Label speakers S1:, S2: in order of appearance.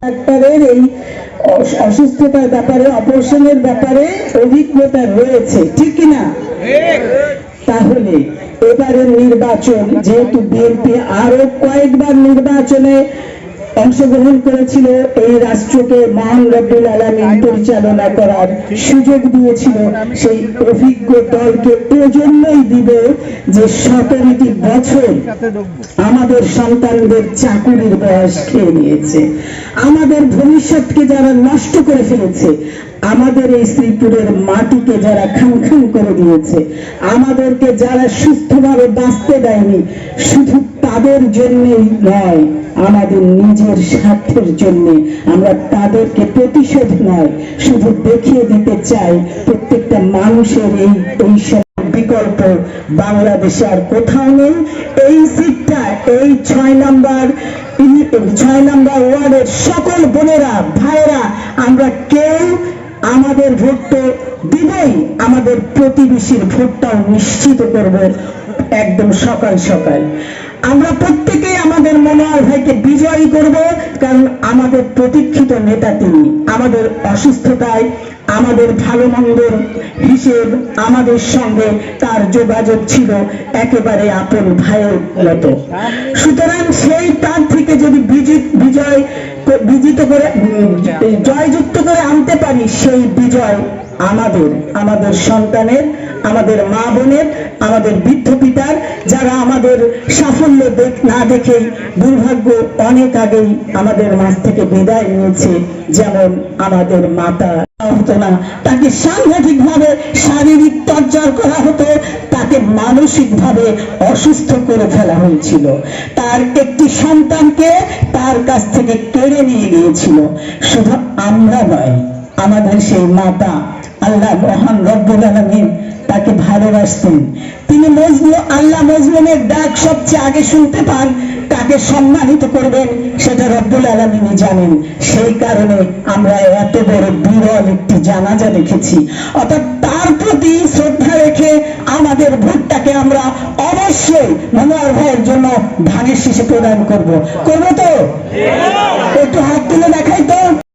S1: ডাক্তারের এই অসুস্থতার ব্যাপারে, অপারেশনের ব্যাপারে অভিজ্ঞতা রয়েছে, ঠিক কিনা? তাহলে এবারের নির্বাচন, যেহেতু বিএনপি আরো কয়েকবার নির্বাচনে অংশগ্রহণ করেছিল, এই রাষ্ট্রকে মহান রব্বুল আলামিন পরিচালনা করার সুযোগ দিয়েছিল, সেই অভিজ্ঞ দলকে এজন্যই দিবে যে 17টি বছর আমাদের সন্তানদের চাকুরির বয়স খেয়ে নিয়েছে, আমাদের ভবিষ্যৎকে যারা নষ্ট করে ফেলেছে, আমাদের এই শ্রীপুরের মাটিকে যারা খান খান করে দিয়েছে, আমাদেরকে যারা সুস্থভাবে বাঁচতে দেয়নি, শুধু তাদের জন্যই নয়, আমাদের নিজের স্বার্থের জন্য আমরা তাদেরকে প্রতিশোধ নয়, শুধু দেখিয়ে দিতে চাই প্রত্যেকটা মানুষের এই বিকল্প বাংলাদেশে আর কোথাও নেই। এই সিটটা, এই 6 নম্বর ওয়ার্ডের সকল বোনেরা, ভাইরা, আমরা কেউ আমাদের ভোট তো দিবই, আমাদের প্রতিবেশীর ভোটটাও নিশ্চিত করব একদম সকাল সকাল। আমরা প্রত্যেকেই আমাদের মনোহর ভাইকে বিজয়ী করব, কারণ আমাদের প্রতীক্ষিত নেতা তিনি। আমাদের অসুস্থতায়, আমাদের ভালো মন্দের হিসেব, আমাদের সঙ্গে তার যোগাযোগ ছিল একেবারে আপন ভাইয়ের মতো। সুতরাং সেই প্রার্থীকে যদি জয়যুক্ত করে আনতে পারি, সেই বিজয় আমাদের সন্তানের, আমাদের মা বোনের, আমাদের বৃদ্ধ পিতার, যারা আমাদের সাফল্য না দেখেই দুর্ভাগ্য অনেক আগেই আমাদের মাঝ থেকে বিদায় নিয়েছে। যেমন আমাদের মাতা হতো না, তাকে সাংঘাতিক ভাবে শারীরিক টর্চার করা হতো, তাকে মানসিক ভাবে অসুস্থ করে ফেলা হয়েছিল, তার একটি সন্তানকে তার কাছ থেকে কেড়ে নিয়ে গিয়েছিল। শুধু আমরা নয়, আমাদের সেই মাতা, আল্লাহ মহান রব্বুল আলামিন তাকে ভালোবাসতেন। তিনি আল্লাহ মজলুমের ডাক সবচেয়ে আগে শুনতে পান, তাকে সম্মানিত করবেন সেটা রব্বুল আলামিন জানেন। সেই কারণে আমরা এত বড় বিরল একটি জানাজা দেখেছি। অর্থাৎ তার প্রতি শ্রদ্ধা রেখে আমাদের ভোটটাকে আমরা অবশ্যই মনোহর ভাইয়ের জন্য ধানের শীষে প্রদান করব তো? একটু হাত তুলে দেখাই তো।